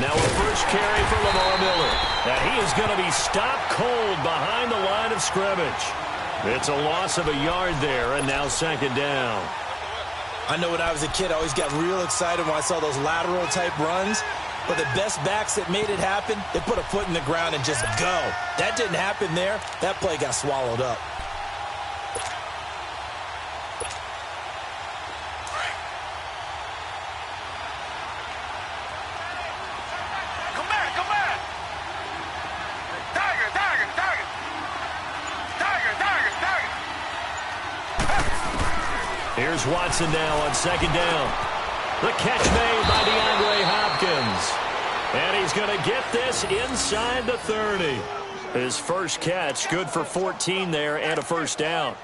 Now a first carry for Lamar Miller. And he is going to be stopped cold behind the line of scrimmage. It's a loss of a yard there, and now second down. I know when I was a kid, I always got real excited when I saw those lateral-type runs. But the best backs that made it happen, they put a foot in the ground and just go. That didn't happen there. That play got swallowed up. Here's Watson now on second down. The catch made by DeAndre Hopkins. And he's going to get this inside the 30. His first catch, good for 14 there and a first down.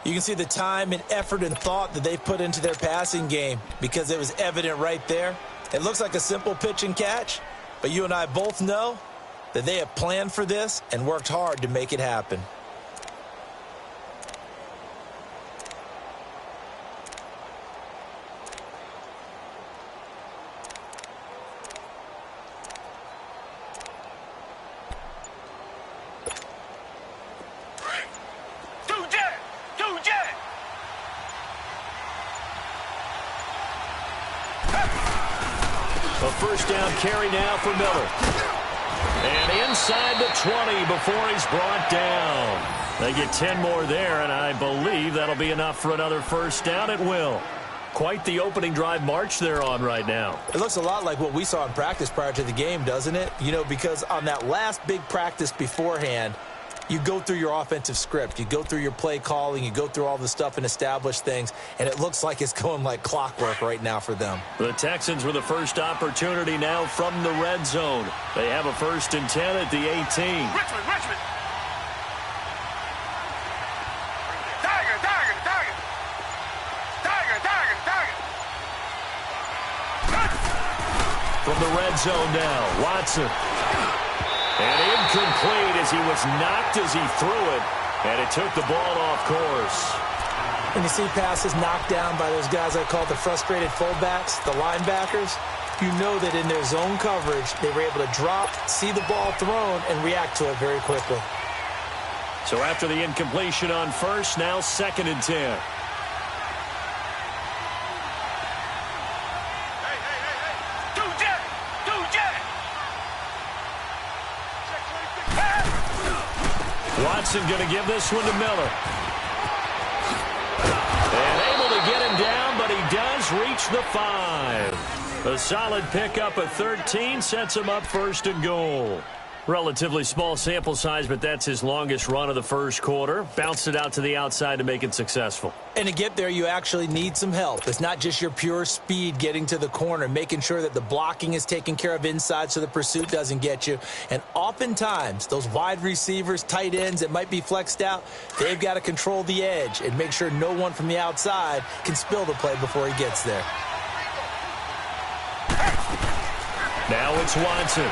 You can see the time and effort and thought that they put into their passing game because it was evident right there. It looks like a simple pitch and catch, but you and I both know that they have planned for this and worked hard to make it happen. A first down carry now for Miller. And inside the 20 before he's brought down. They get 10 more there, and I believe that'll be enough for another first down. It will. Quite the opening drive march they're on right now. It looks a lot like what we saw in practice prior to the game, doesn't it? You know, because on that last big practice beforehand, you go through your offensive script. You go through your play calling. You go through all the stuff and establish things. And it looks like it's going like clockwork right now for them. The Texans with the first opportunity now from the red zone. They have a 1st and 10 at the 18. Richmond. From the red zone now, Watson. And incomplete as he was knocked as he threw it. And it took the ball off course. When you see passes knocked down by those guys I call the frustrated fullbacks, the linebackers, you know that in their zone coverage, they were able to drop, see the ball thrown, and react to it very quickly. So after the incompletion on first, now 2nd and 10. Watson going to give this one to Miller. And able to get him down, but he does reach the 5. A solid pickup of 13 sets him up 1st and goal. Relatively small sample size, but that's his longest run of the first quarter. Bounced it out to the outside to make it successful. And to get there, you actually need some help. It's not just your pure speed getting to the corner, making sure that the blocking is taken care of inside so the pursuit doesn't get you. And oftentimes, those wide receivers, tight ends that might be flexed out, they've got to control the edge and make sure no one from the outside can spill the play before he gets there. Now it's Watson.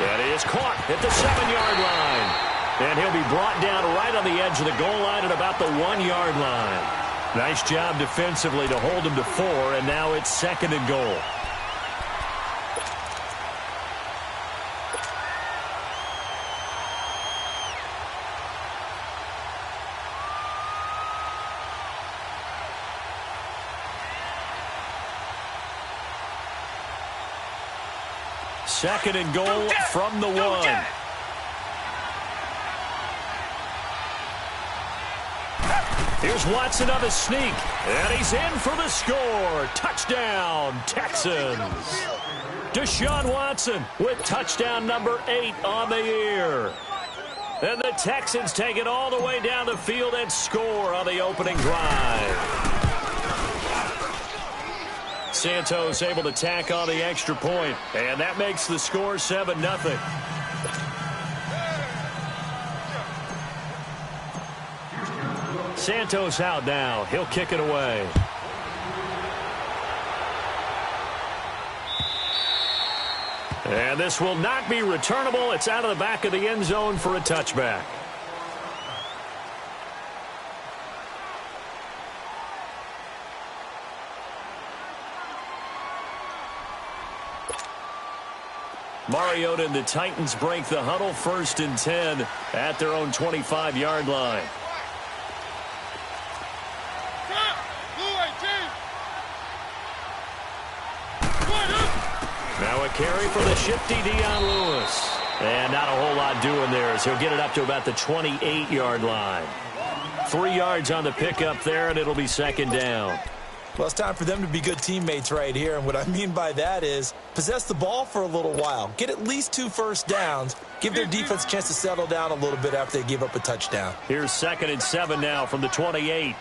And he is caught at the 7-yard line. And he'll be brought down right on the edge of the goal line at about the 1-yard line. Nice job defensively to hold him to 4, and now it's 2nd and goal. Second and goal from the 1. Here's Watson on the sneak, and he's in for the score. Touchdown, Texans. Deshaun Watson with touchdown number 8 on the year. And the Texans take it all the way down the field and score on the opening drive. Santos able to tack on the extra point, and that makes the score 7-0. Santos out now. He'll kick it away. And this will not be returnable. It's out of the back of the end zone for a touchback. Mariota and the Titans break the huddle, 1st and 10 at their own 25-yard line. Now a carry for the shifty Dion Lewis. And not a whole lot doing there as he'll get it up to about the 28-yard line. 3 yards on the pickup there, and it'll be 2nd down. Well, it's time for them to be good teammates right here, and what I mean by that is possess the ball for a little while, get at least 2 first downs, give their defense a chance to settle down a little bit after they give up a touchdown. Here's 2nd and 7 now from the 28.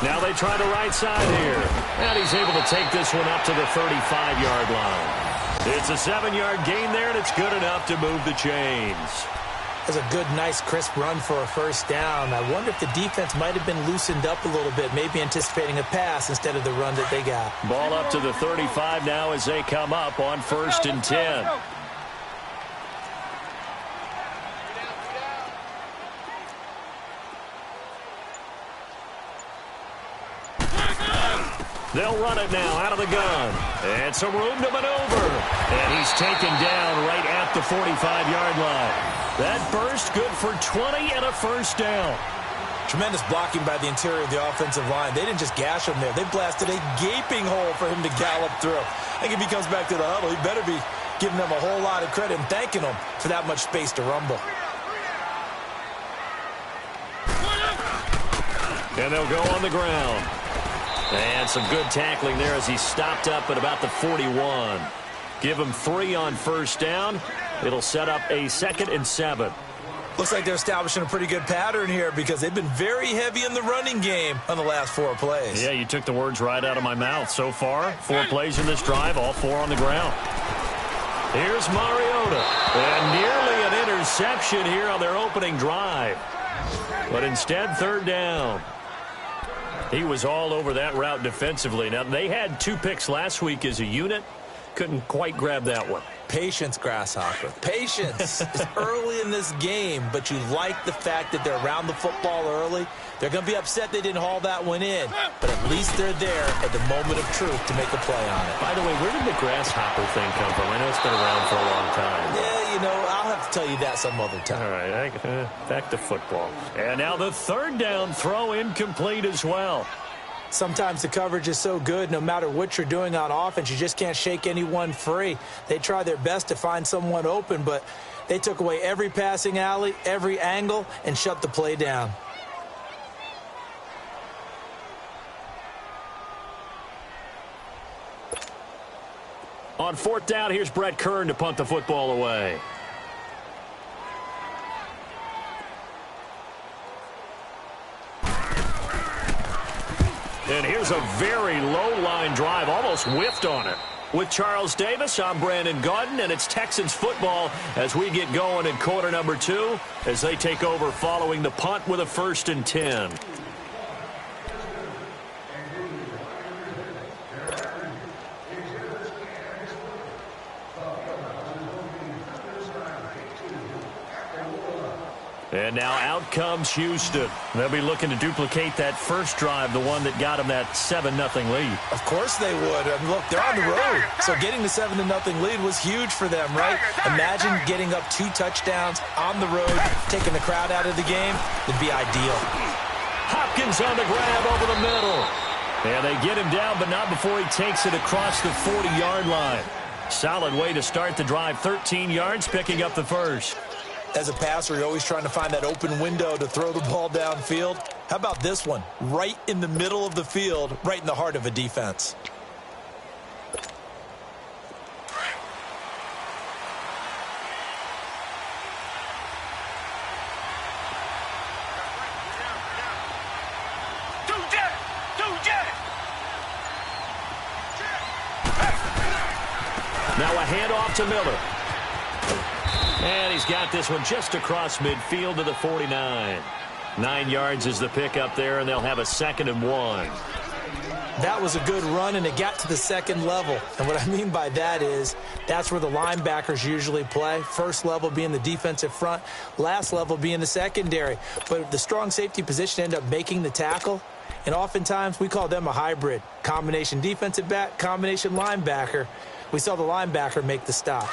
Now they try the right side here, and he's able to take this one up to the 35-yard line. It's a 7-yard gain there, and it's good enough to move the chains. That's a good, nice, crisp run for a first down. I wonder if the defense might have been loosened up a little bit, maybe anticipating a pass instead of the run that they got. Ball up to the 35 now as they come up on 1st and 10. They'll run it now out of the gun. And some room to maneuver. And he's taken down right at the 45-yard line. That burst good for 20 and a first down. Tremendous blocking by the interior of the offensive line. They didn't just gash him there. They blasted a gaping hole for him to gallop through. I think if he comes back to the huddle, he better be giving them a whole lot of credit and thanking them for that much space to rumble. And they'll go on the ground. And some good tackling there as he stopped up at about the 41. Give him 3 on first down. It'll set up a 2nd and 7. Looks like they're establishing a pretty good pattern here because they've been very heavy in the running game on the last 4 plays. Yeah, you took the words right out of my mouth. So far, 4 plays in this drive, all 4 on the ground. Here's Mariota. And nearly an interception here on their opening drive. But instead, 3rd down. He was all over that route defensively. Now, they had 2 picks last week as a unit. Couldn't quite grab that one. Patience, Grasshopper. Patience. It's early in this game, but you like the fact that they're around the football early. They're going to be upset they didn't haul that one in, but at least they're there at the moment of truth to make a play on it. By the way, where did the grasshopper thing come from? I know it's been around for a long time. Yeah, you know, I'll have to tell you that some other time. All right, back to football. And now the 3rd down throw incomplete as well. Sometimes the coverage is so good, no matter what you're doing on offense, you just can't shake anyone free. They try their best to find someone open, but they took away every passing alley, every angle, and shut the play down. On 4th down, here's Brett Kern to punt the football away. And here's a very low-line drive, almost whiffed on it. With Charles Davis, I'm Brandon Gaudin, and it's Texans football as we get going in quarter number 2 as they take over following the punt with a 1st and 10. And now out comes Houston. They'll be looking to duplicate that first drive, the one that got them that 7-0 lead. Of course they would. I mean, look, they're on the road. So getting the 7-0 lead was huge for them, right? Imagine getting up 2 touchdowns on the road, taking the crowd out of the game. It'd be ideal. Hopkins on the grab over the middle. And they get him down, but not before he takes it across the 40-yard line. Solid way to start the drive. 13 yards, picking up the first. As a passer, you're always trying to find that open window to throw the ball downfield. How about this one? Right in the middle of the field, right in the heart of a defense. Now a handoff to Miller. And he's got this one just across midfield to the 49. 9 yards is the pickup there, and they'll have a 2nd and 1. That was a good run, and it got to the 2nd level. And what I mean by that is that's where the linebackers usually play. First level being the defensive front, last level being the secondary. But the strong safety position ended up making the tackle, And oftentimes, we call them a hybrid. Combination defensive back, combination linebacker. We saw the linebacker make the stop.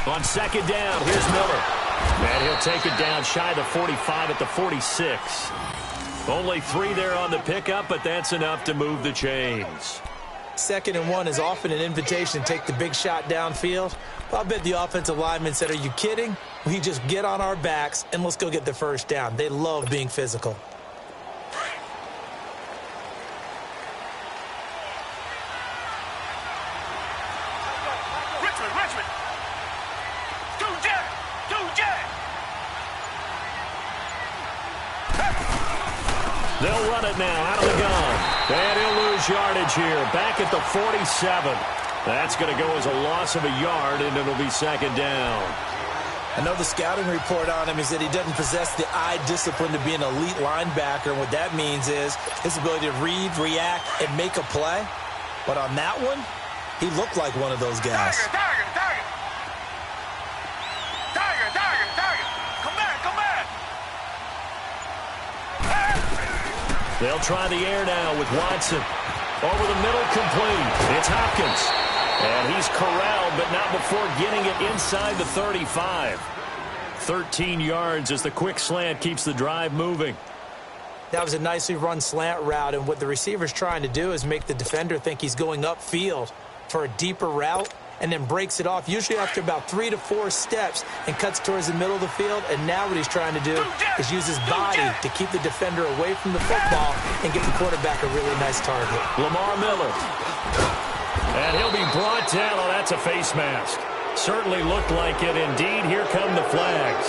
On second down, here's Miller. And he'll take it down shy of the 45 at the 46. Only 3 there on the pickup, but that's enough to move the chains. 2nd and 1 is often an invitation to take the big shot downfield. Well, I bet the offensive lineman said, are you kidding? We just get on our backs and let's go get the first down. They love being physical. They'll run it now out of the gun. And he'll lose yardage here. Back at the 47. That's going to go as a loss of a yard, and it'll be 2nd down. I know the scouting report on him is that he doesn't possess the eye discipline to be an elite linebacker. And what that means is his ability to read, react, and make a play. But on that one, he looked like one of those guys. They'll try the air now with Watson. Over the middle, complete. It's Hopkins. And he's corralled, but not before getting it inside the 35. 13 yards as the quick slant keeps the drive moving. That was a nicely run slant route, and what the receiver's trying to do is make the defender think he's going upfield for a deeper route, and then breaks it off, usually after about 3 to 4 steps, and cuts towards the middle of the field. And now what he's trying to do is use his body to keep the defender away from the football and get the quarterback a really nice target. Lamar Miller. And he'll be brought down. Oh, that's a face mask. Certainly looked like it. Indeed, here come the flags.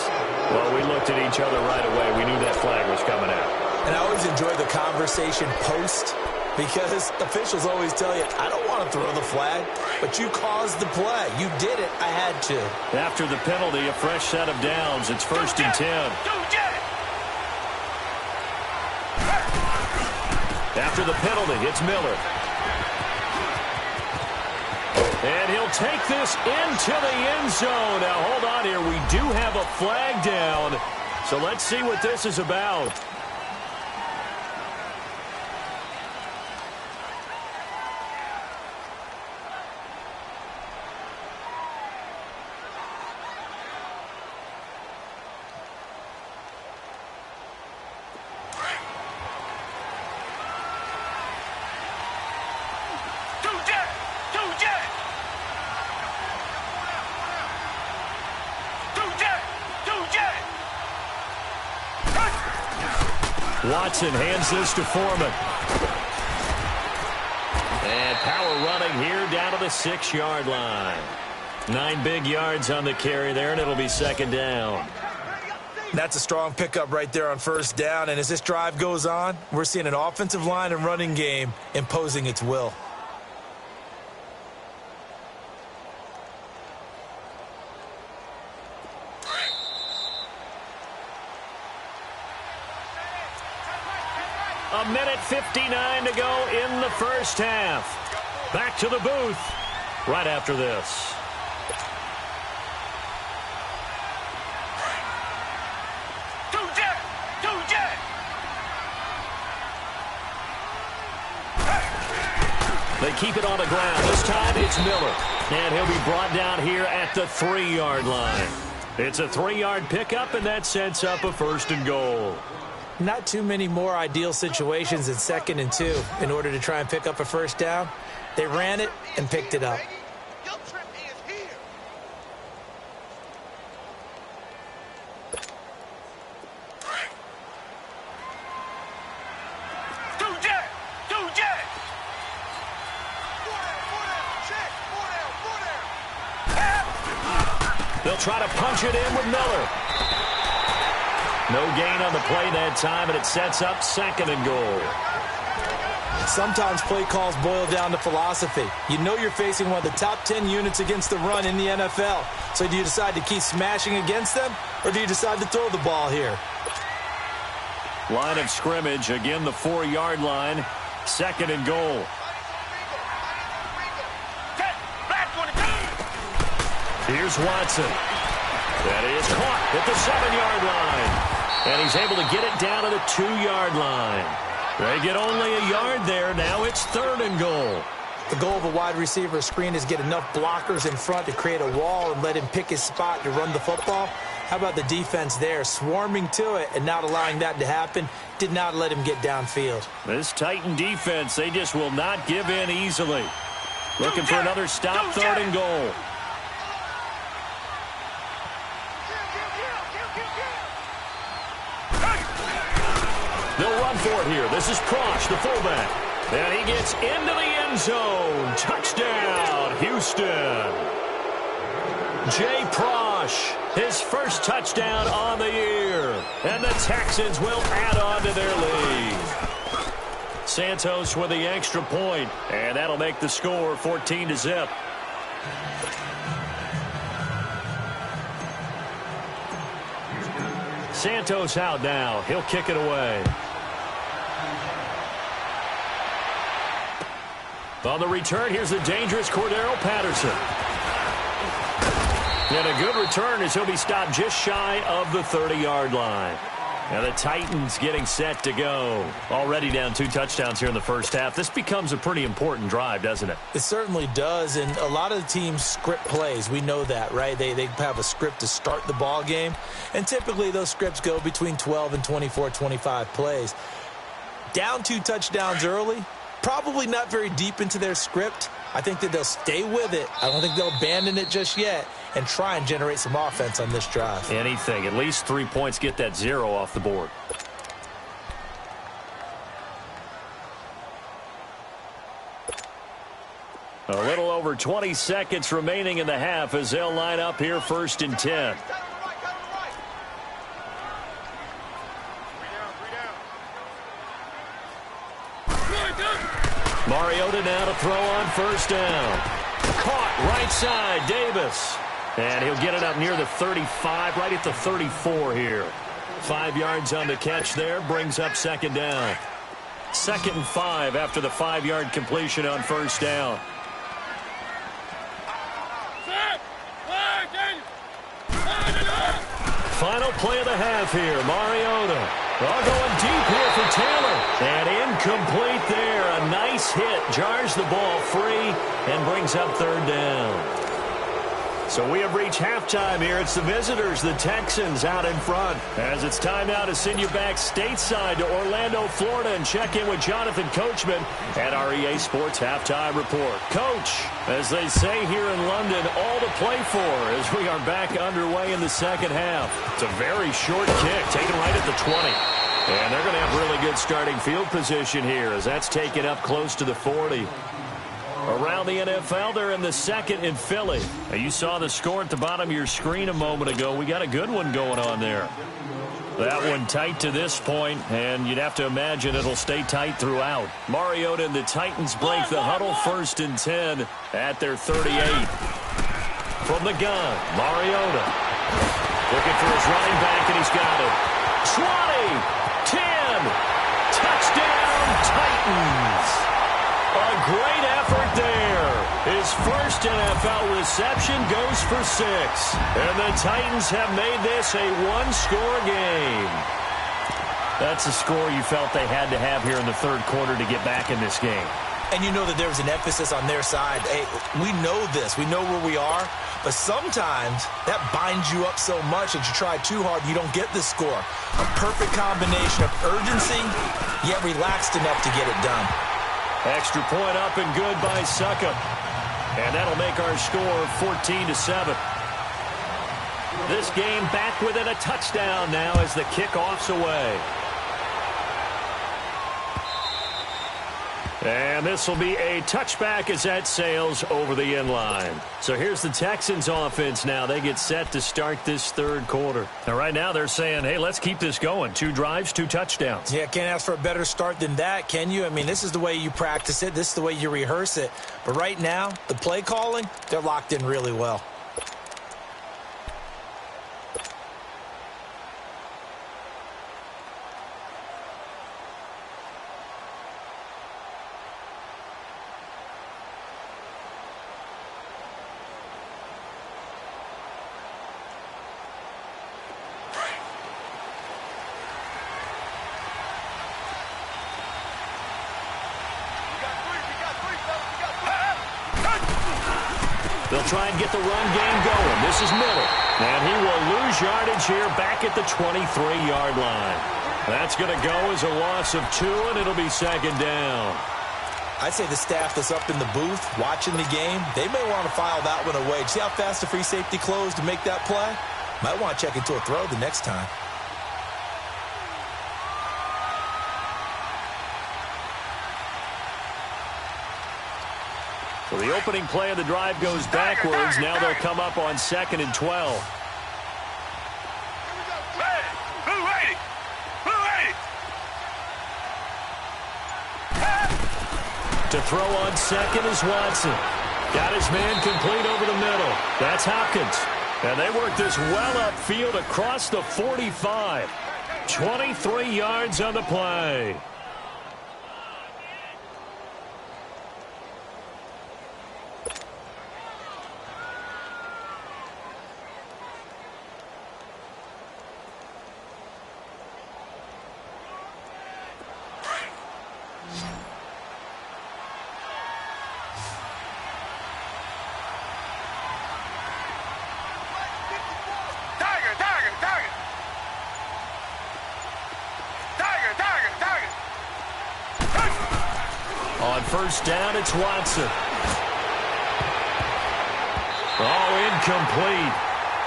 Well, we looked at each other right away. We knew that flag was coming out. And I always enjoy the conversation post, because officials always tell you, I don't want to throw the flag, but you caused the play. You did it. I had to. After the penalty, a fresh set of downs. It's 1st and 10. After the penalty, it's Miller. And he'll take this into the end zone. Now, hold on here. We do have a flag down. So let's see what this is about. Watson hands this to Foreman. And power running here down to the 6-yard line. 9 big yards on the carry there, and it'll be 2nd down. That's a strong pickup right there on 1st down. And as this drive goes on, we're seeing an offensive line and running game imposing its will. A minute 59 to go in the first half. Back to the booth right after this. They keep it on the ground. This time it's Miller. And he'll be brought down here at the 3-yard line. It's a 3-yard pickup, and that sets up a 1st and goal. Not too many more ideal situations than 2nd and 2 in order to try and pick up a 1st down. They ran it and picked it up. They'll try to punch it in with Miller. No gain on the play that time, and it sets up 2nd and goal. Sometimes play calls boil down to philosophy. You know you're facing one of the top 10 units against the run in the NFL. So do you decide to keep smashing against them, or do you decide to throw the ball here? Line of scrimmage, again the 4-yard line. 2nd and goal. Here's Watson. That is caught at the 7-yard line. And he's able to get it down to the 2-yard line. They get only a yard there. Now it's 3rd and goal. The goal of a wide receiver screen is get enough blockers in front to create a wall and let him pick his spot to run the football. How about the defense there, swarming to it and not allowing that to happen? Did not let him get downfield. This Titan defense, they just will not give in easily. Looking for another stop, 3rd and goal. They'll run for it here. This is Prosh, the fullback. And he gets into the end zone. Touchdown, Houston. Jay Prosh, his first touchdown on the year. And the Texans will add on to their lead. Santos with the extra point, and that'll make the score 14-0. Santos out now. He'll kick it away. On the return, here's the dangerous Cordero Patterson. And a good return as he'll be stopped just shy of the 30-yard line. Now the Titans getting set to go. Already down 2 touchdowns here in the first half. This becomes a pretty important drive, doesn't it? It certainly does, and a lot of the teams script plays. We know that, right? They have a script to start the ball game, and typically those scripts go between 12 and 24, 25 plays. Down 2 touchdowns early, probably not very deep into their script. I think that they'll stay with it. I don't think they'll abandon it just yet and try and generate some offense on this drive. Anything. At least 3 points, get that 0 off the board. A little over 20 seconds remaining in the half as they'll line up here 1st and 10. Mariota now to throw on 1st down. Caught right side, Davis. And he'll get it up near the 35, right at the 34 here. 5 yards on the catch there, brings up 2nd down. 2nd and 5 after the 5-yard completion on 1st down. Final play of the half here, Mariota. All going deep here for Taylor. And incomplete there. A nice hit. Jars the ball free and brings up 3rd down. So we have reached halftime here. It's the visitors, the Texans, out in front. As it's time now to send you back stateside to Orlando, Florida, and check in with Jonathan Coachman at our EA Sports Halftime Report. Coach, as they say here in London, all to play for as we are back underway in the second half. It's a very short kick, taken right at the 20. And they're going to have really good starting field position here as that's taken up close to the 40. Around the NFL, they're in the 2nd in Philly. Now, you saw the score at the bottom of your screen a moment ago. We got a good one going on there. That one tight to this point, and you'd have to imagine it'll stay tight throughout. Mariota and the Titans break the huddle 1st and 10 at their 38. From the gun, Mariota. Looking for his running back, and he's got it. 20, 10, touchdown Titans. A great effort there. His first NFL reception goes for 6. And the Titans have made this a 1-score game. That's a score you felt they had to have here in the 3rd quarter to get back in this game. And you know that there was an emphasis on their side. Hey, we know this. We know where we are. But sometimes that binds you up so much that you try too hard, you don't get the score. A perfect combination of urgency, yet relaxed enough to get it done. Extra point up and good by Succop. And that'll make our score 14-7. This game back within a touchdown now as the kickoff's away. And this will be a touchback as that sails over the end line. So here's the Texans offense now. They get set to start this 3rd quarter. And right now they're saying, hey, let's keep this going. 2 drives, 2 touchdowns. Yeah, can't ask for a better start than that, can you? I mean, this is the way you practice it. This is the way you rehearse it. But right now, the play calling, they're locked in really well. They'll try and get the run game going. This is Miller. And he will lose yardage here back at the 23-yard line. That's going to go as a loss of 2, and it'll be second down. I'd say the staff that's up in the booth watching the game, they may want to file that one away. See how fast the free safety closed to make that play? Might want to check into a throw the next time. So the opening play of the drive goes backwards. Now they'll come up on 2nd and 12. To throw on 2nd is Watson. Got his man complete over the middle. That's Hopkins. And they work this well upfield across the 45. 23 yards on the play. On first down, it's Watson. Oh, incomplete.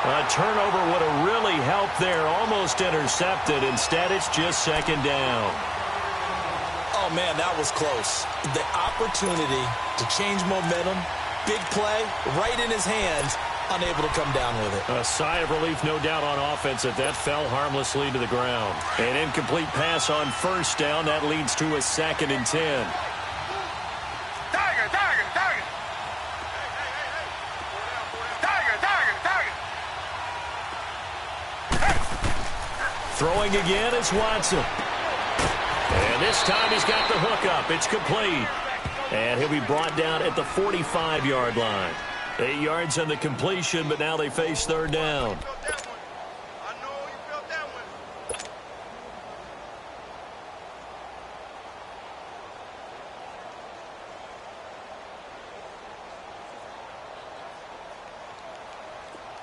A turnover would have really helped there. Almost intercepted. Instead, it's just second down. Oh, man, that was close. The opportunity to change momentum, big play, right in his hands, unable to come down with it. A sigh of relief, no doubt, on offense that fell harmlessly to the ground. An incomplete pass on first down. That leads to a 2nd and 10. Throwing again is Watson. And this time he's got the hook up. It's complete. And he'll be brought down at the 45-yard line. 8 yards on the completion, but now they face third down.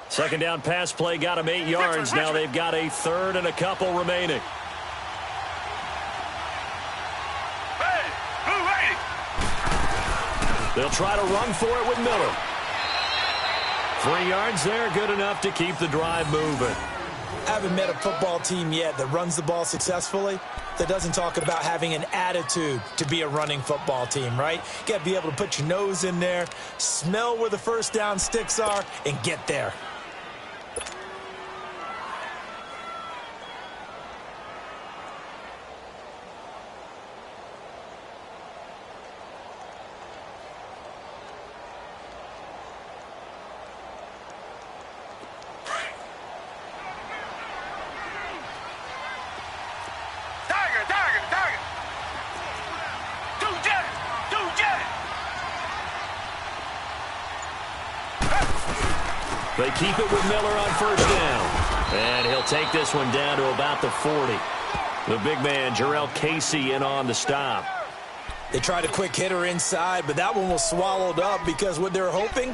Second down pass play got him 8 yards. Now they've got a third and a couple remaining. They'll try to run for it with Miller. 3 yards there, good enough to keep the drive moving. I haven't met a football team yet that runs the ball successfully that doesn't talk about having an attitude to be a running football team, right? You got to be able to put your nose in there, smell where the first down sticks are, and get there. They keep it with Miller on first down. And he'll take this one down to about the 40. The big man, Jarrell Casey, in on the stop. They tried a quick hitter inside, but that one was swallowed up because what they're hoping,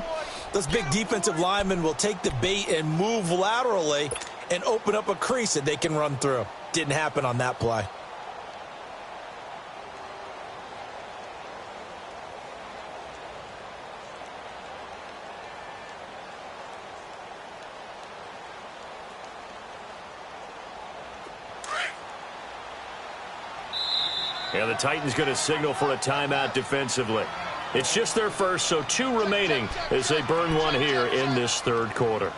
those big defensive linemen will take the bait and move laterally and open up a crease that they can run through. Didn't happen on that play. Yeah, the Titans going to signal for a timeout defensively. It's just their first, so 2 remaining as they burn one here in this third quarter.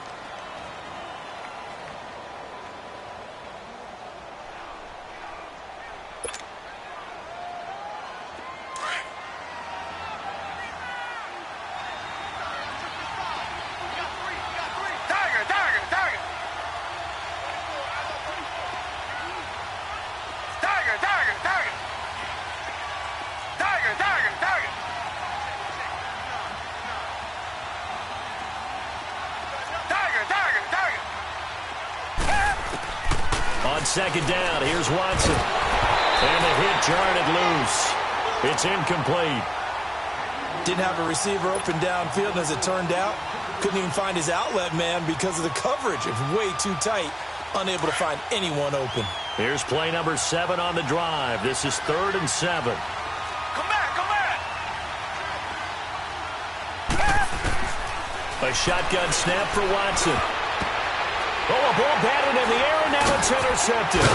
Second down, here's Watson. And the hit jarred it loose. It's incomplete. Didn't have a receiver open downfield, and as it turned out, couldn't even find his outlet man because of the coverage. It was way too tight, unable to find anyone open. Here's play number 7 on the drive. This is 3rd and 7. Come back, come back! A shotgun snap for Watson. Oh, a ball batted in the air, and now it's intercepted.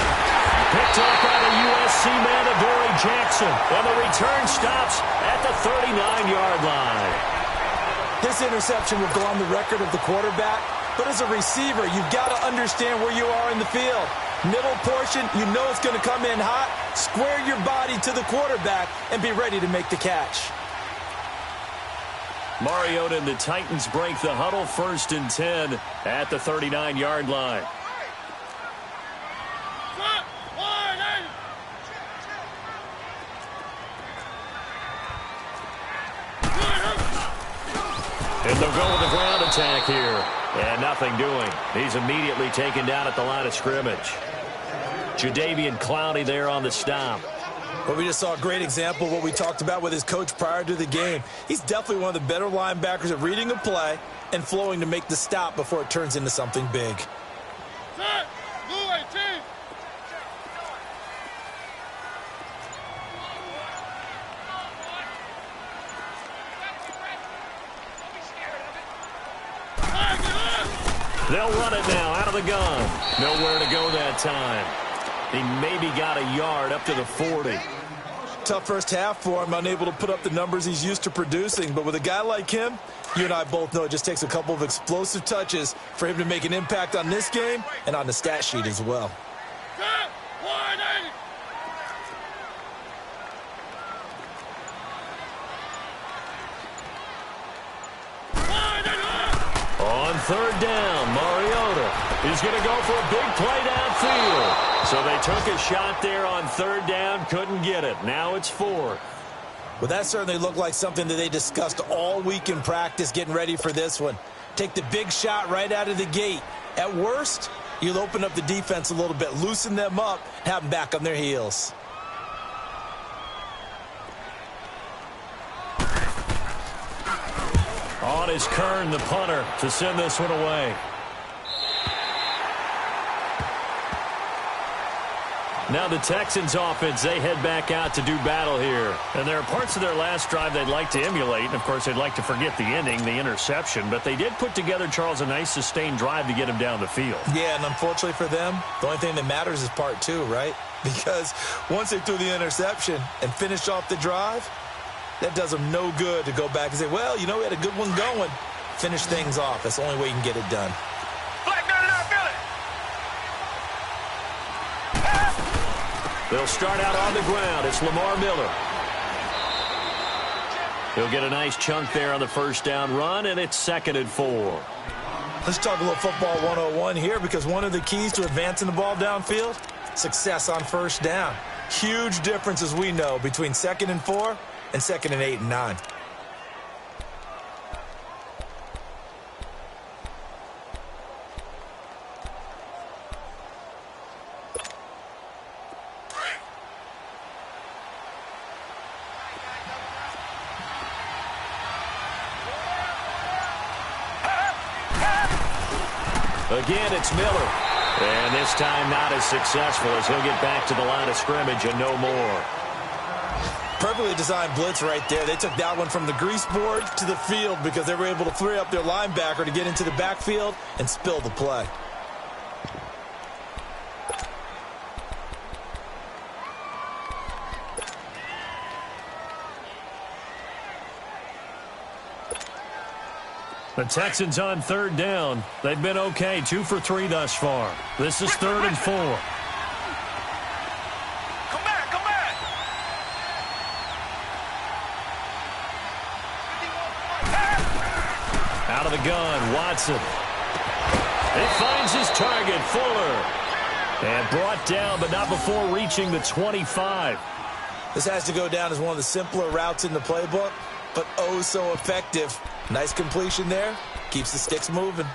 Picked up by the USC man, Adoree Jackson. And the return stops at the 39-yard line. This interception will go on the record of the quarterback, but as a receiver, you've got to understand where you are in the field. Middle portion, you know it's going to come in hot. Square your body to the quarterback and be ready to make the catch. Mariota and the Titans break the huddle, 1st and 10 at the 39-yard line. And they'll go with the ground attack here. And nothing doing. He's immediately taken down at the line of scrimmage. Jadeveon Clowney there on the stop. Well, we just saw a great example of what we talked about with his coach prior to the game. He's definitely one of the better linebackers at reading a play and flowing to make the stop before it turns into something big. They'll run it now out of the gun. Nowhere to go that time. He maybe got a yard up to the 40. Tough first half for him, unable to put up the numbers he's used to producing. But with a guy like him, you and I both know it just takes a couple of explosive touches for him to make an impact on this game and on the stat sheet as well. On 3rd down, Mariota is going to go for a big play downfield. So they took a shot there on 3rd down, couldn't get it. Now it's 4th. Well, that certainly looked like something that they discussed all week in practice getting ready for this one. Take the big shot right out of the gate. At worst, you'll open up the defense a little bit, loosen them up, have them back on their heels. On is Kern, the punter, to send this one away. Now the Texans offense, they head back out to do battle here. And there are parts of their last drive they'd like to emulate. And, of course, they'd like to forget the ending, the interception. But they did put together, Charles, a nice sustained drive to get him down the field. Yeah, and unfortunately for them, the only thing that matters is part 2, right? Because once they threw the interception and finished off the drive, that does them no good to go back and say, well, you know, we had a good one going. Finish things off. That's the only way you can get it done. They'll start out on the ground. It's Lamar Miller. He'll get a nice chunk there on the 1st down run, and it's 2nd and 4. Let's talk a little football 101 here, because one of the keys to advancing the ball downfield, success on 1st down. Huge difference, as we know, between 2nd and 4 and 2nd and 8 and 9. Again, it's Miller. And this time not as successful as he'll get back to the line of scrimmage and no more. Perfectly designed blitz right there. They took that one from the grease board to the field because they were able to free up their linebacker to get into the backfield and spill the play. The Texans on 3rd down. They've been okay, 2 for 3 thus far. This is 3rd and 4. Come back, come back! Out of the gun, Watson. He finds his target, Fuller. And brought down, but not before reaching the 25. This has to go down as one of the simpler routes in the playbook, but oh so effective. Nice completion there. Keeps the sticks moving.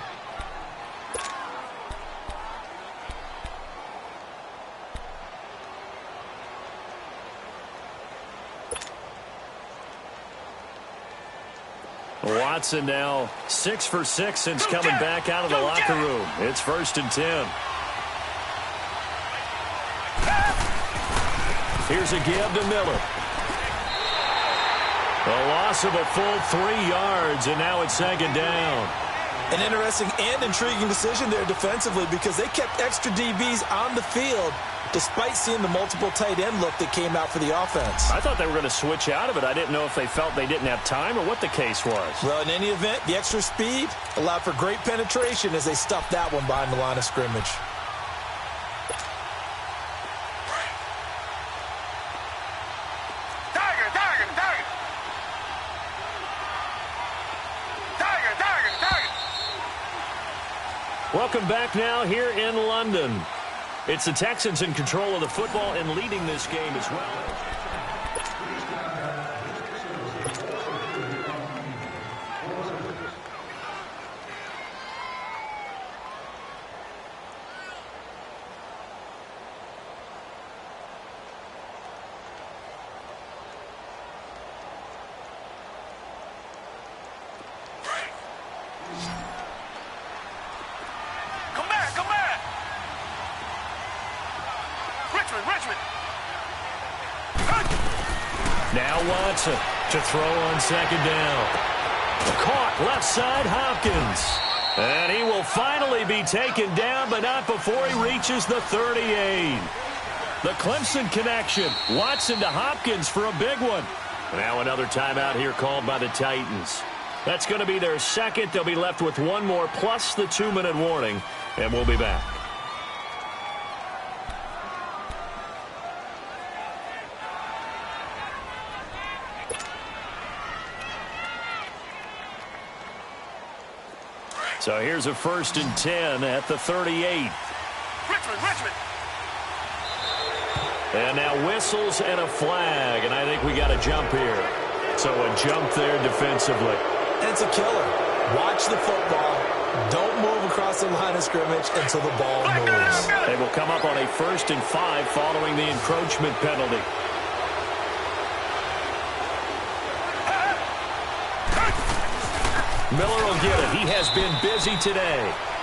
Watson now 6 for 6 since coming back out of the locker room. It's 1st and 10. Here's a give to Miller. A loss of a full 3 yards, and now it's 2nd down. An interesting and intriguing decision there defensively because they kept extra DBs on the field despite seeing the multiple tight end look that came out for the offense. I thought they were going to switch out of it. I didn't know if they felt they didn't have time or what the case was. Well, in any event, the extra speed allowed for great penetration as they stuffed that one behind the line of scrimmage. Welcome back now here in London. It's the Texans in control of the football and leading this game as well. Now Watson to throw on 2nd down. Caught left side Hopkins. And he will finally be taken down, but not before he reaches the 38. The Clemson connection. Watson to Hopkins for a big one. Now another timeout here called by the Titans. That's going to be their 2nd. They'll be left with 1 more plus the 2-minute warning. And we'll be back. So here's a 1st and 10 at the 38. Richmond. And now whistles and a flag, and I think we got a jump here. So a jump there defensively. And it's a killer. Watch the football. Don't move across the line of scrimmage until the ball moves. They will come up on a 1st and 5 following the encroachment penalty. Miller will get it. He has been busy today.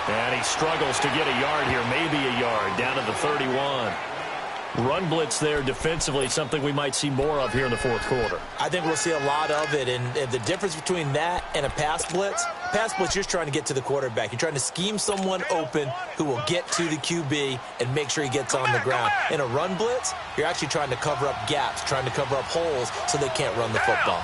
And he struggles to get a yard here, maybe a yard, down to the 31. Run blitz there defensively, something we might see more of here in the 4th quarter. I think we'll see a lot of it, and the difference between that and a pass blitz, you're just trying to get to the quarterback. You're trying to scheme someone open who will get to the QB and make sure he gets on the ground. In a run blitz, you're actually trying to cover up gaps, trying to cover up holes so they can't run the football.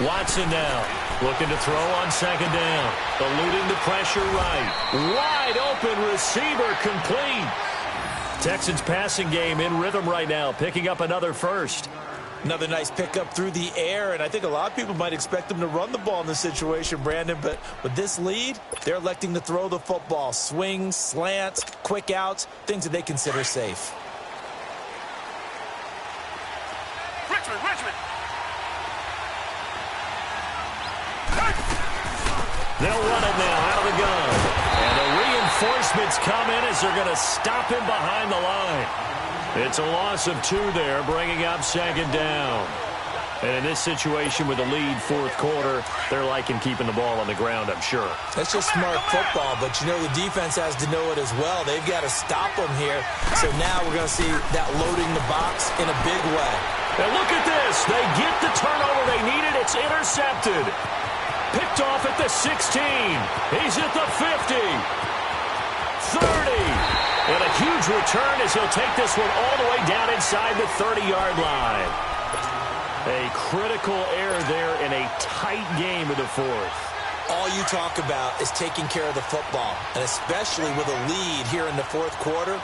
Watson now looking to throw on 2nd down. Eluding the pressure right. Wide open receiver complete. Texans passing game in rhythm right now, picking up another 1st. Another nice pickup through the air, and I think a lot of people might expect them to run the ball in this situation, Brandon, but with this lead, they're electing to throw the football. Swings, slants, quick outs, things that they consider safe. Richmond. They'll run it now out of the gun. And the reinforcements come in as they're going to stop him behind the line. It's a loss of 2 there, bringing up 2nd down. And in this situation with the lead 4th quarter, they're liking keeping the ball on the ground, I'm sure. That's just smart football, but you know the defense has to know it as well. They've got to stop them here. So now we're going to see that loading the box in a big way. And look at this. They get the turnover they needed. It's intercepted. Picked off at the 16. He's at the 50. 30. And a huge return as he'll take this one all the way down inside the 30-yard line. A critical error there in a tight game in the 4th. All you talk about is taking care of the football, and especially with a lead here in the 4th quarter,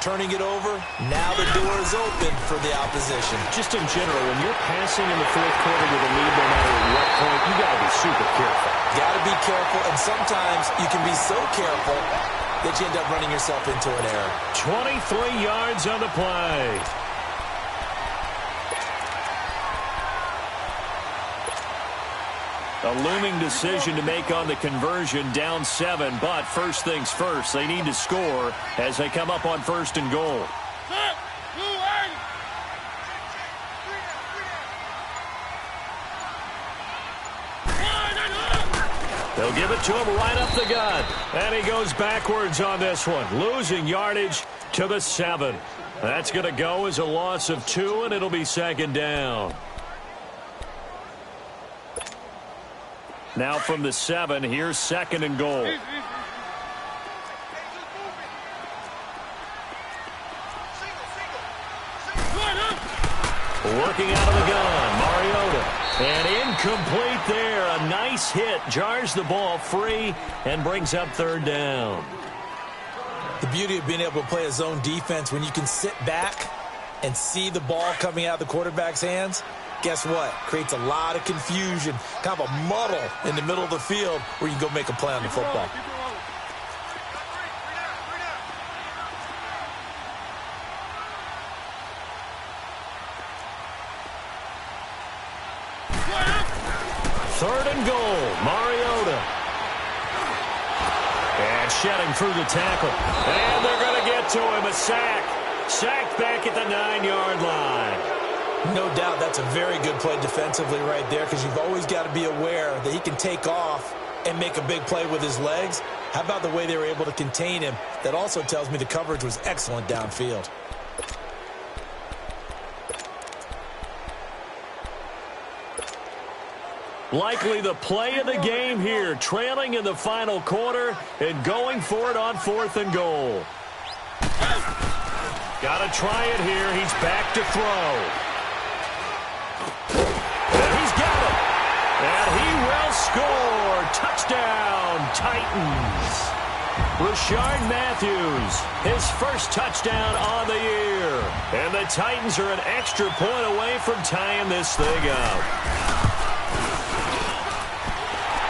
turning it over, now the door is open for the opposition. Just in general, when you're passing in the 4th quarter with a lead, no matter at what point, you got to be super careful. Got to be careful, and sometimes you can be so careful that you end up running yourself into an error. 23 yards on the play. A looming decision to make on the conversion, down 7, but first things first, they need to score as they come up on 1st and goal. They'll give it to him right up the gut. And he goes backwards on this one, losing yardage to the 7. That's going to go as a loss of 2, and it'll be second down. Now from the 7, here's second and goal. Working out of the gun, Mariota. And incomplete there. A nice hit. Jars the ball free and brings up third down. The beauty of being able to play a zone defense when you can sit back and see the ball coming out of the quarterback's hands, guess what? Creates a lot of confusion, kind of a muddle in the middle of the field where you can go make a play on the football. Third and goal, Mariota. And shedding through the tackle. And they're going to get to him, a sack. Sacked back at the 9-yard line. No doubt that's a very good play defensively right there, because you've always got to be aware that he can take off and make a big play with his legs. How about the way they were able to contain him? That also tells me the coverage was excellent downfield. Likely the play of the game here, trailing in the final quarter and going for it on 4th and goal. Got to try it here. He's back to throw. And he's got it. And he will score. Touchdown, Titans. Rashard Matthews, his first touchdown on the year. And the Titans are an extra point away from tying this thing up.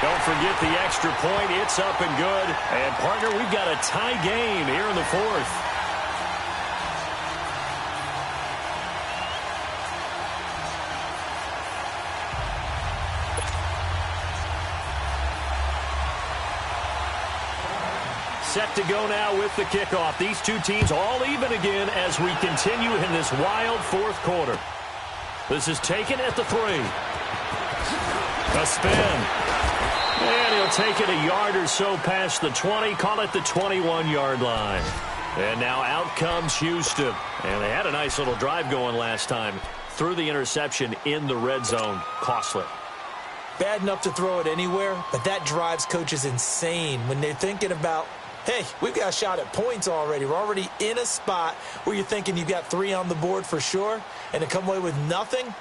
Don't forget the extra point. It's up and good. And, partner, we've got a tie game here in the 4th. Set to go now with the kickoff. These two teams all even again as we continue in this wild 4th quarter. This is taken at the 3. A spin. And he'll take it a yard or so past the 20, call it the 21-yard line. And now out comes Houston. And they had a nice little drive going last time. Threw the interception in the red zone. Costly. Bad enough to throw it anywhere, but that drives coaches insane when they're thinking about, hey, we've got a shot at points already. We're already in a spot where you're thinking you've got 3 on the board for sure, and to come away with nothing,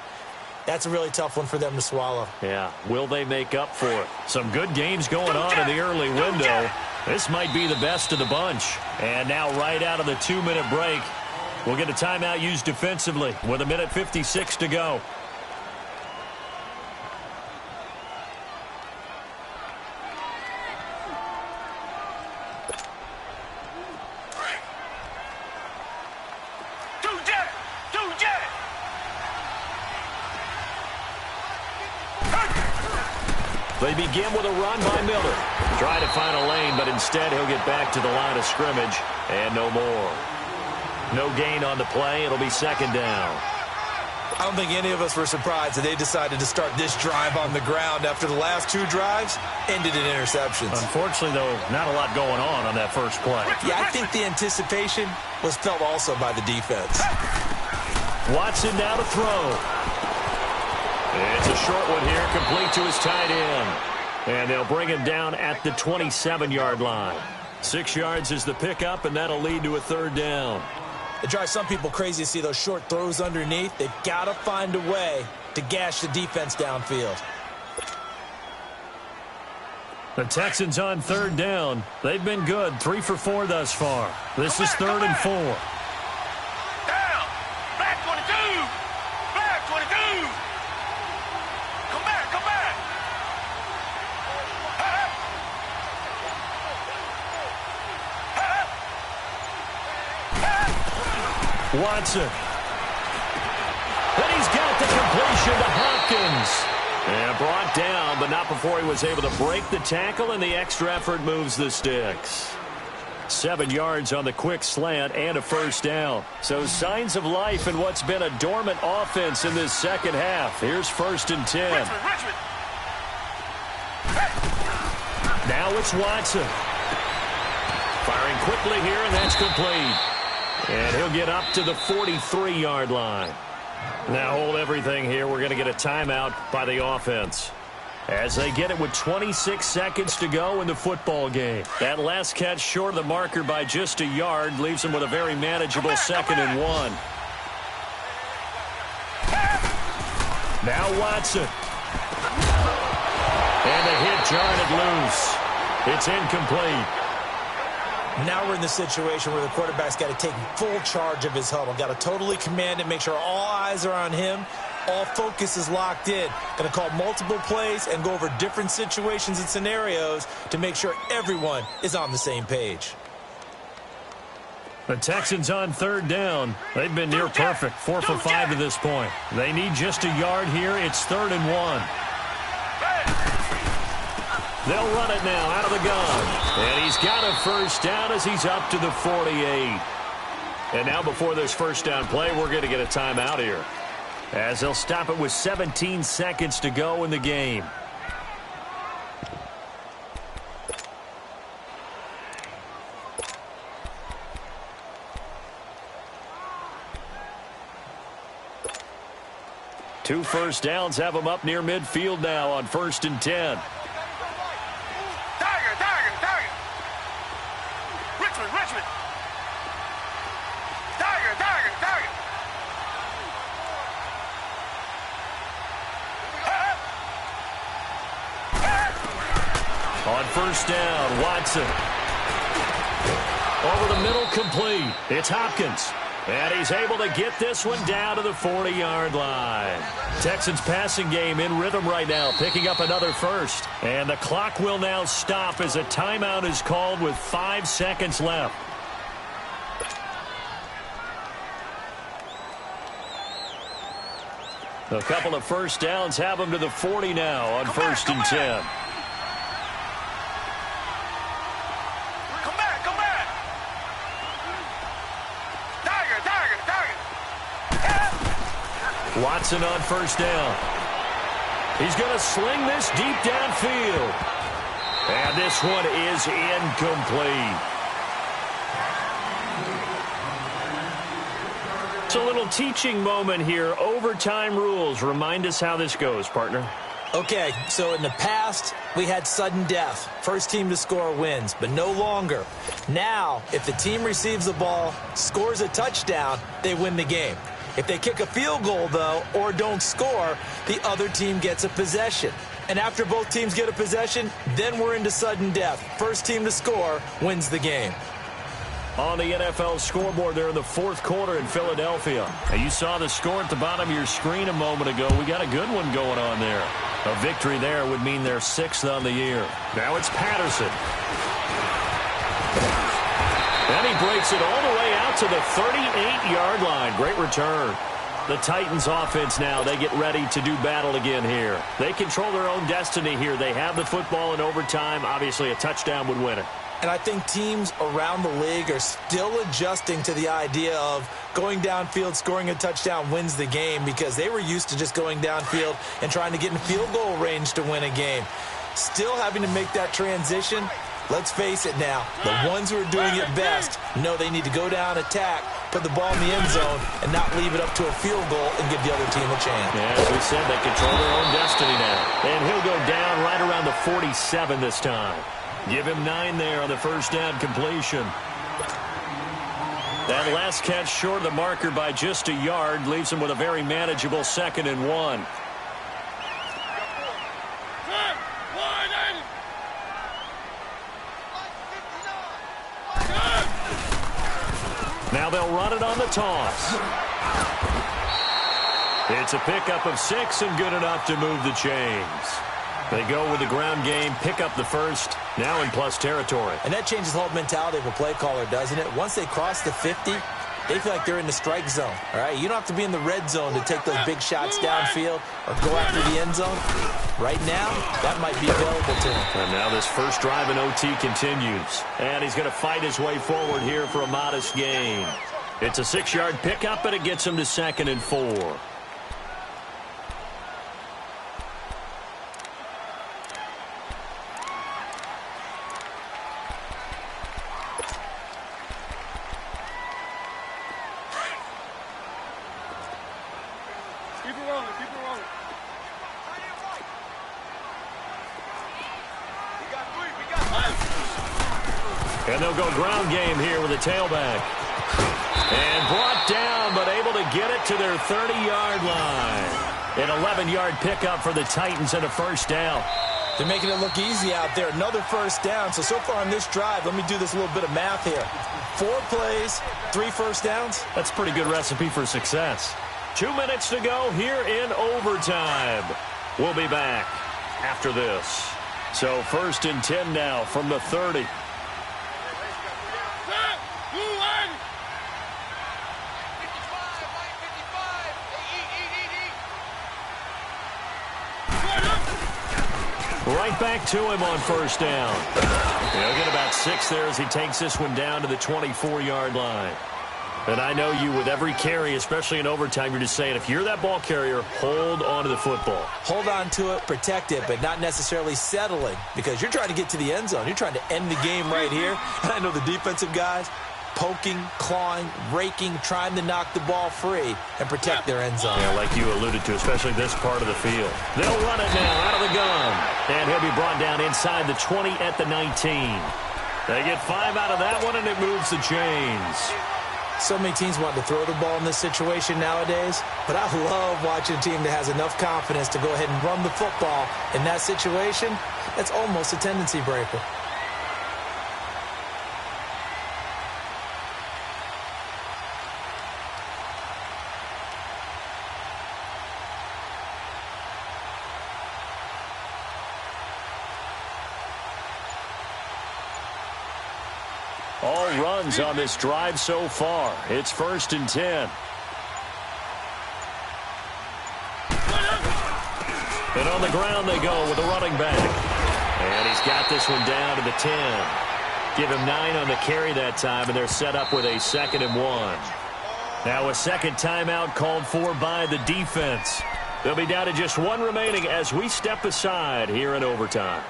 that's a really tough one for them to swallow. Yeah. Will they make up for it? Some good games going on in the early window. This might be the best of the bunch. And now right out of the 2-minute break, we'll get a timeout used defensively with 1:56 to go. They begin with a run by Miller. Try to find a lane, but instead he'll get back to the line of scrimmage, and no more. No gain on the play. It'll be second down. I don't think any of us were surprised that they decided to start this drive on the ground after the last 2 drives ended in interceptions. Unfortunately, though, not a lot going on that first play. Yeah, I think the anticipation was felt also by the defense. Watson now to throw. It's a short one here, complete to his tight end. And they'll bring him down at the 27-yard line. 6 yards is the pickup, and that'll lead to a third down. It drives some people crazy to see those short throws underneath. They've got to find a way to gash the defense downfield. The Texans on third down. They've been good, 3 for 4 thus far. This is 3rd and 4. Down. Back 22. Back 22. Come back. Come back. Watson. And he's got the completion to Hopkins. And brought down, but not before he was able to break the tackle, and the extra effort moves the sticks. 7 yards on the quick slant and a first down. So signs of life in what's been a dormant offense in this second half. Here's 1st and 10. Richmond. Now it's Watson. Firing quickly here, and that's complete. And he'll get up to the 43-yard line. Now hold everything here. We're going to get a timeout by the offense, as they get it with 26 seconds to go in the football game. That last catch short of the marker by just a yard leaves them with a very manageable 2nd and 1. Now Watson. And the hit jarred it loose. It's incomplete. Now we're in the situation where the quarterback's got to take full charge of his huddle. Got to totally command it, make sure all eyes are on him. All focus is locked in. Going to call multiple plays and go over different situations and scenarios to make sure everyone is on the same page. The Texans on 3rd down. They've been near perfect, 4 for 5 to this point. They need just a yard here. It's 3rd and 1. They'll run it now out of the gun. And he's got a first down as he's up to the 48. And now before this first down play, we're going to get a timeout here, as they'll stop it with 17 seconds to go in the game. Two first downs have them up near midfield now on 1st and 10. Richmond. Tiger. On 1st down, Watson. Over the middle, complete. It's Hopkins. And he's able to get this one down to the 40-yard line. Texans passing game in rhythm right now, picking up another first. And the clock will now stop as a timeout is called with 5 seconds left. A couple of first downs have them to the 40 now on 1st and 10. Watson on 1st down. He's going to sling this deep downfield. And this one is incomplete. It's a little teaching moment here. Overtime rules. Remind us how this goes, partner. Okay, so in the past, we had sudden death. First team to score wins, but no longer. Now, if the team receives the ball, scores a touchdown, they win the game. If they kick a field goal, though, or don't score, the other team gets a possession. And after both teams get a possession, then we're into sudden death. First team to score wins the game. On the NFL scoreboard there in the 4th quarter in Philadelphia. Now, you saw the score at the bottom of your screen a moment ago. We got a good one going on there. A victory there would mean they're 6th on the year. Now it's Patterson. And he breaks it all the way out to the 38-yard line. Great return. The Titans offense now, they get ready to do battle again here. They control their own destiny here. They have the football in overtime. Obviously, a touchdown would win it. And I think teams around the league are still adjusting to the idea of going downfield, scoring a touchdown wins the game, because they were used to just going downfield and trying to get in field goal range to win a game. Still having to make that transition. Let's face it now, the ones who are doing it best know they need to go down, attack, put the ball in the end zone, and not leave it up to a field goal and give the other team a chance. Yeah, as we said, they control their own destiny now. And he'll go down right around the 47 this time. Give him 9 there on the first down completion. That last catch short of the marker by just a yard leaves him with a very manageable 2nd and 1. Now they'll run it on the toss. It's a pickup of 6 and good enough to move the chains. They go with the ground game, pick up the first, now in plus territory. And that changes the whole mentality of a play caller, doesn't it? Once they cross the 50, they feel like they're in the strike zone, all right? You don't have to be in the red zone to take those big shots downfield or go after the end zone. Right now, that might be available to him. And now this first drive in OT continues. And he's going to fight his way forward here for a modest gain. It's a 6-yard pickup, and it gets him to 2nd and 4. And they'll go ground game here with a tailback. And brought down, but able to get it to their 30-yard line. An 11-yard pickup for the Titans and a first down. They're making it look easy out there. Another first down. So far on this drive, let me do this little bit of math here. 4 plays, 3 first downs. That's a pretty good recipe for success. 2 minutes to go here in overtime. We'll be back after this. So 1st and 10 now from the 30. Right back to him on first down. He'll get about 6 there as he takes this one down to the 24-yard line. And I know you, with every carry, especially in overtime, you're just saying, if you're that ball carrier, hold on to the football. Hold on to it, protect it, but not necessarily settling, because you're trying to get to the end zone. You're trying to end the game right here. And I know the defensive guys poking, clawing, raking, trying to knock the ball free and protect their end zone. Yeah, like you alluded to, especially this part of the field. They'll run it now out of the gun. And he'll be brought down inside the 20 at the 19. They get 5 out of that one, and it moves the chains. So many teams want to throw the ball in this situation nowadays, but I love watching a team that has enough confidence to go ahead and run the football in that situation. That's almost a tendency breaker. All runs on this drive so far. It's 1st and 10. And on the ground they go with a running back. And he's got this one down to the 10. Give him 9 on the carry that time, and they're set up with a 2nd and 1. Now a second timeout called for by the defense. They'll be down to just 1 remaining as we step aside here in overtime.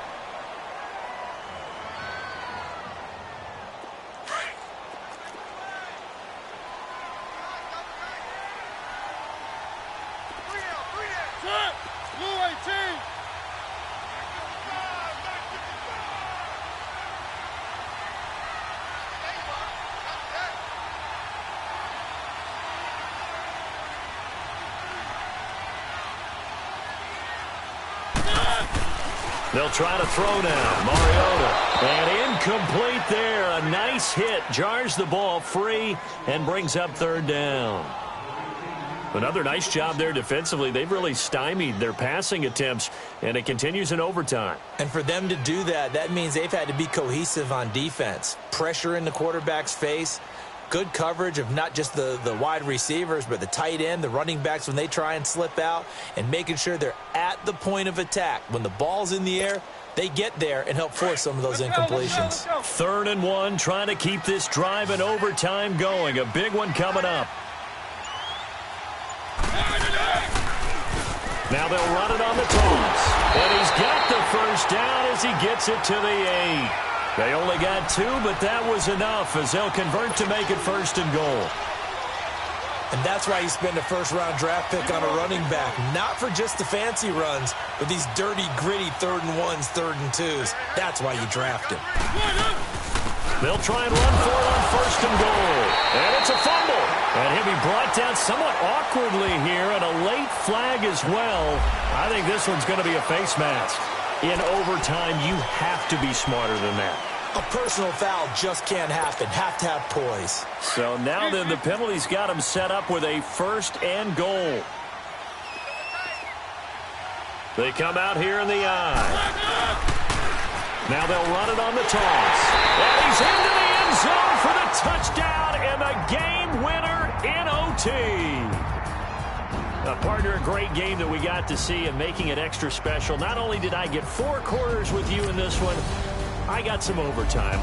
They'll try to throw now. Mariota. And incomplete there. A nice hit. Jars the ball free and brings up 3rd down. Another nice job there defensively. They've really stymied their passing attempts, and it continues in overtime. And for them to do that, that means they've had to be cohesive on defense. Pressure in the quarterback's face. Good coverage of not just the wide receivers, but the tight end, the running backs when they try and slip out, and making sure they're at the point of attack. When the ball's in the air, they get there and help force some of those incompletions. 3rd and 1, trying to keep this drive in overtime going. A big one coming up. Now they'll run it on the toss. And he's got the first down as he gets it to the 8. They only got 2, but that was enough as they'll convert to make it 1st and goal. And that's why you spend a first-round draft pick on a running back. Not for just the fancy runs, but these dirty, gritty 3rd and 1s, 3rd and 2s. That's why you draft him. They'll try and run for it on 1st and goal. And it's a fumble. And he'll be brought down somewhat awkwardly here, and a late flag as well. I think this one's going to be a face mask. In overtime, you have to be smarter than that. A personal foul just can't happen. Have to have poise. So now then, the penalty's got him set up with a 1st and goal. They come out here in the eye. Now they'll run it on the toss. And he's into the end zone for the touchdown and the game winner in OT. A partner, a great game that we got to see and making it extra special. Not only did I get 4 quarters with you in this one, I got some overtime.